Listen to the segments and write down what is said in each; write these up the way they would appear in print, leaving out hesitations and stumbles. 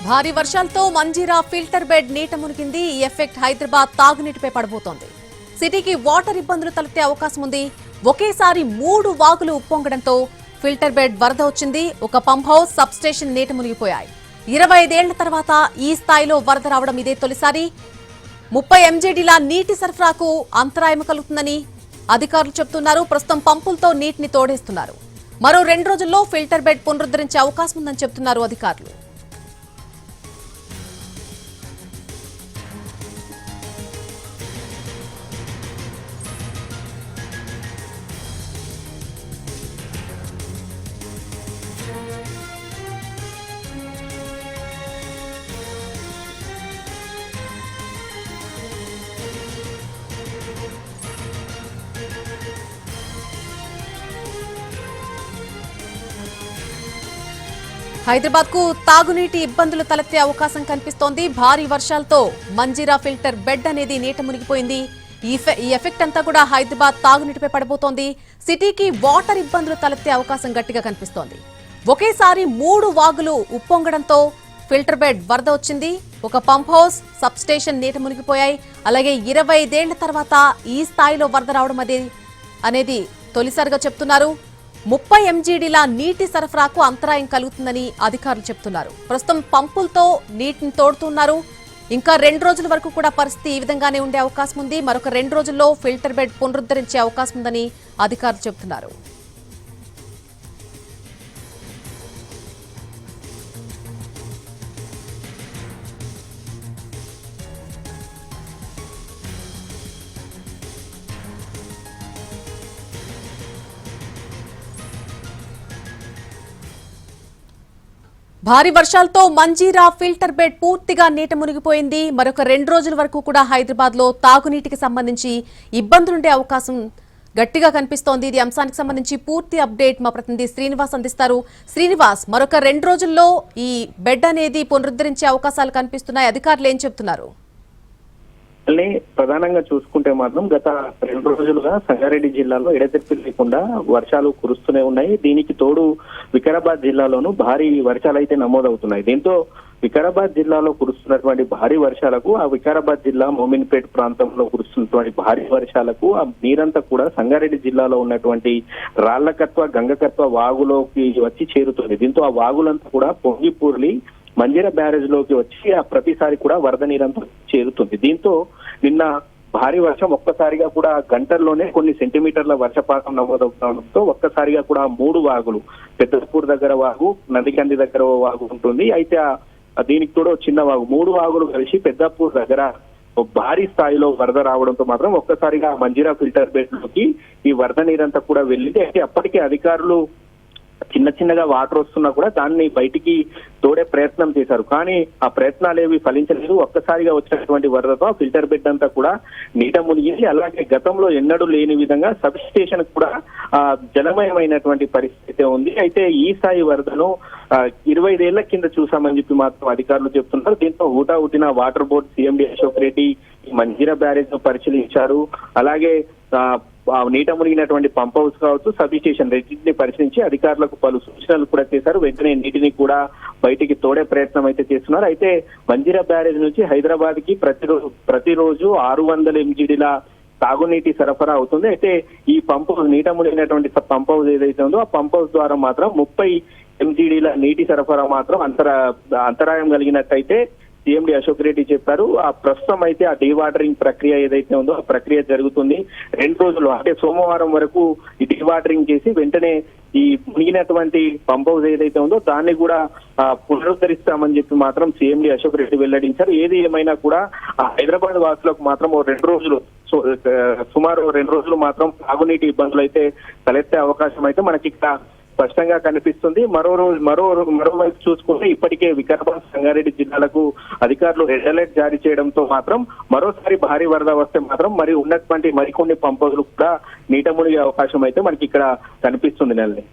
భారీ వర్షాలతో Manjira filter bed నీట మునిగింది. ఈ ఎఫెక్ట్ హైదరాబాద్ తాగునీటిపై పడబోతోంది. సిటీకి వాటర్ ఇబ్బందులు తలెత్తే అవకాశం ఉంది. ఒకేసారి 3 వాగులు ఉప్పొంగడంతో ఫిల్టర్ బెడ్ వరద వచ్చింది. ఒక పంప్ హౌస్, సబ్ స్టేషన్ నీట మునిగిపోయాయి. 25 ఏళ్ల తర్వాత ఈ స్థాయిలో వరద రావడం ఇదే తొలిసారి. 30 MGDల నీటి సరఫరాకు అంతరాయం కలుగుతుందని అధికారులు చెబుతున్నారు. ప్రస్తుతం పంపులతో నీటిని తోడేస్తున్నారు. మరో 2 రోజుల్లో ఫిల్టర్ బెడ్ పునరుద్ధరించే అవకాశం ఉందని చెబుతున్నారు అధికారులు. హైదరాబాద్ కు తాగునీటి ఇబ్బందులు తలెత్తే అవకాశం కనిపిస్తోంది. భారీ వర్షాలతో మంజీరా ఫిల్టర్ బెడ్ అనేది నీట మునిగిపోయింది. ఈ ఎఫెక్ట్ అంతా కూడా హైదరాబాద్ తాగునీటిపై పడబోతోంది. సిటీకి వాటర్ ఇబ్బందులు తలెత్తే అవకాశం గట్టిగా కనిపిస్తోంది. ఒకేసారి 3 వాగులు ఉప్పొంగడంతో ఫిల్టర్ బెడ్ వరద వచ్చింది. ఒక పంప్ హౌస్, సబ్ స్టేషన్ నీట మునిగిపోయాయి. అలాగే 25 ఏళ్ల తర్వాత ఈ స్థాయిలో వరద రావడం అనేది తొలిసారిగా చెప్తున్నారు. 30 MGDల నీటి సరఫరాకు అంతరాయం కలుగుతుందని అధికారులు చెప్తున్నారు. ప్రస్తుతం పంపులతో నీటిని తోడుతున్నారు. ఇంకా 2 రోజుల వరకు కూడా పరిస్థితి ఈ విధంగానే ఉండే అవకాశం ఉంది. మరొక 2 రోజుల్లో ఫిల్టర్ బెడ్ పునరుద్ధరించే అవకాశం ఉందని అధికారులు చెబుతున్నారు. భారీ వర్షాలతో మంజీరా ఫిల్టర్ బెడ్ పూర్తిగా నీట మునిగిపోయింది. మరొక 2 రోజుల వరకు కూడా హైదరాబాద్ లో తాగునీటికి సంబంధించి ఇబ్బందులుండే అవకాశం గట్టిగా కనిపిస్తోంది. ఇది అంశానికి సంబంధించి పూర్తి అప్డేట్ మా ప్రతినిధి శ్రీనివాస్ అందిస్తారు. శ్రీనివాస్, మరొక 2 రోజుల్లో ఈ బెడ్ అనేది పునరుద్ధరించే అవకాశాలు కనిపిస్తున్నాయి. అధికారులు ఏం చెప్తున్నారు? ప్రధానంగా చూసుకుంటే మాత్రం గత 2 రోజులుగా సంగారెడ్డి జిల్లాలో ఎడతెరిపి లేకుండా వర్షాలు కురుస్తూనే ఉన్నాయి. దీనికి తోడు వికారాబాద్ జిల్లాలోనూ భారీ వర్షాలు అయితే నమోదవుతున్నాయి. దీంతో వికారాబాద్ జిల్లాలో కురుస్తున్నటువంటి భారీ వర్షాలకు, ఆ వికారాబాద్ జిల్లా మోమిన్పేట్ ప్రాంతంలో కురుస్తున్నటువంటి భారీ వర్షాలకు ఆ నీరంతా కూడా సంగారెడ్డి జిల్లాలో ఉన్నటువంటి రాళ్లకత్వ, గంగకత్వ వాగులోకి వచ్చి చేరుతుంది. దీంతో ఆ వాగులంతా కూడా పొంగిపూర్లి మంజీరా బ్యారేజ్ లోకి వచ్చి ఆ ప్రతిసారి కూడా వరద నీరంతా చేరుతుంది. దీంతో నిన్న భారీ వర్షం ఒక్కసారిగా కూడా గంటల్లోనే కొన్ని సెంటీమీటర్ల వర్షపాతం నమోదవుతుండటంతో ఒక్కసారిగా కూడా 3 వాగులు, పెద్దపూర్ దగ్గర వాగు, నదికంది దగ్గర వాగు ఉంటుంది. అయితే దీనికి కూడా చిన్న వాగు, 3 వాగులు కలిసి పెద్దపూర్ దగ్గర భారీ స్థాయిలో వరద రావడంతో మాత్రం ఒక్కసారిగా మంజీరా ఫిల్టర్ బెడ్ లోకి ఈ వరద నీరంతా కూడా వెళ్ళింది. అయితే అప్పటికే అధికారులు చిన్నగా వాటర్ వస్తున్నా కూడా దాన్ని బయటికి తోడే ప్రయత్నం చేశారు. కానీ ఆ ప్రయత్నాలు ఏవి ఫలించలేదు. ఒక్కసారిగా వచ్చినటువంటి వరదతో ఫిల్టర్ బెడ్ అంతా కూడా నీట మునిగింది. అలాగే గతంలో ఎన్నడూ లేని విధంగా సబ్ స్టేషన్ కూడా జలమయమైనటువంటి పరిస్థితి ఉంది. అయితే ఈ స్థాయి వరదను 25 ఏళ్ల కింద చూసామని చెప్పి మాత్రం అధికారులు చెప్తున్నారు. దీంతో ఊటిన water board CMD Ashok Reddy Manjira barrage ను పరిశీలించారు. అలాగే నీట మునిగినటువంటి పంప్ హౌస్ కావచ్చు, సబ్ స్టేషన్ రెండింటిని పరిశీలించి అధికారులకు పలు సూచనలు కూడా చేశారు. వెంటనే నీటిని కూడా బయటికి తోడే ప్రయత్నం అయితే చేస్తున్నారు. అయితే మంజీరా బ్యారేజ్ నుంచి హైదరాబాద్ కి ప్రతిరోజు 600 MGDల తాగునీటి సరఫరా అవుతుంది. అయితే ఈ పంప్ నీట మునిగినటువంటి పంప్ హౌస్ ఏదైతే ఉందో ఆ పంప్ హౌస్ ద్వారా మాత్రం 30 MGDల నీటి సరఫరా మాత్రం అంతరాయం కలిగినట్టయితే CMD అశోక్ రెడ్డి చెప్పారు. ఆ ప్రస్తుతం అయితే ఆ డీవాటరింగ్ ప్రక్రియ ఏదైతే ఉందో ఆ ప్రక్రియ జరుగుతుంది. 2 రోజులు అంటే సోమవారం వరకు ఈ డీవాటరింగ్ చేసి వెంటనే ఈ మునిగినటువంటి పంప్ హౌస్ ఏదైతే ఉందో దాన్ని కూడా పునరుద్ధరిస్తామని చెప్పి మాత్రం CMD అశోక్ రెడ్డి వెల్లడించారు. ఏది ఏమైనా కూడా హైదరాబాద్ వాసులకు మాత్రం 2 రోజులు సుమారు 2 రోజులు మాత్రం తాగునీటి ఇబ్బందులు అయితే తలెత్తే అవకాశం అయితే మనకి ఇక్కడ స్పష్టంగా కనిపిస్తుంది. మరోవైపు చూసుకుంటే ఇప్పటికే వికారాబాద్, సంగారెడ్డి జిల్లాలకు అధికారులు రెడ్ అలర్ట్ జారీ చేయడంతో మాత్రం మరోసారి భారీ వరద వస్తే మాత్రం ఉన్నటువంటి మరికొన్ని పంప్ హౌస్లు కూడా నీట మునిగే అవకాశం అయితే మనకి ఇక్కడ కనిపిస్తుంది. నెలని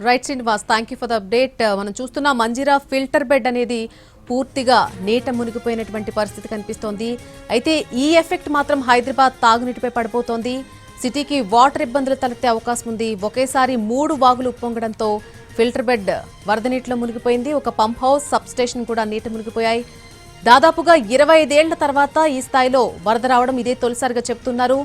right Srinivas, thank you for the update. మనం చూస్తున్న మంజీరా ఫిల్టర్ బెడ్ అనేది పూర్తిగా నీట మునిగిపోయినటువంటి పరిస్థితి కనిపిస్తోంది. అయితే ఈ ఎఫెక్ట్ మాత్రం హైదరాబాద్ తాగునీటిపై పడిపోతోంది. సిటీకి వాటర్ ఇబ్బందులు తలెత్తే అవకాశం ఉంది. ఒకేసారి 3 వాగులు ఉప్పొంగడంతో ఫిల్టర్ బెడ్ వరద నీటిలో మునిగిపోయింది. ఒక పంప్ హౌస్, సబ్ స్టేషన్ కూడా నీట మునిగిపోయాయి. దాదాపుగా 25 ఏళ్ల తర్వాత ఈ స్థాయిలో వరద రావడం ఇదే తొలిసారిగా చెప్తున్నారు.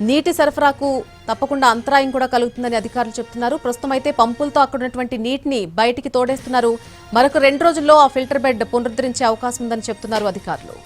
నీటి సరఫరాకు తప్పకుండా అంతరాయం కూడా కలుగుతుందని అధికారులు చెప్తున్నారు. ప్రస్తుతం అయితే పంపులతో అక్కడ ఉన్నటువంటి నీటిని బయటికి తోడేస్తున్నారు. మరొక 2 రోజుల్లో ఆ ఫిల్టర్ బెడ్ పునరుద్ధరించే అవకాశం ఉందని చెప్తున్నారు అధికారులు.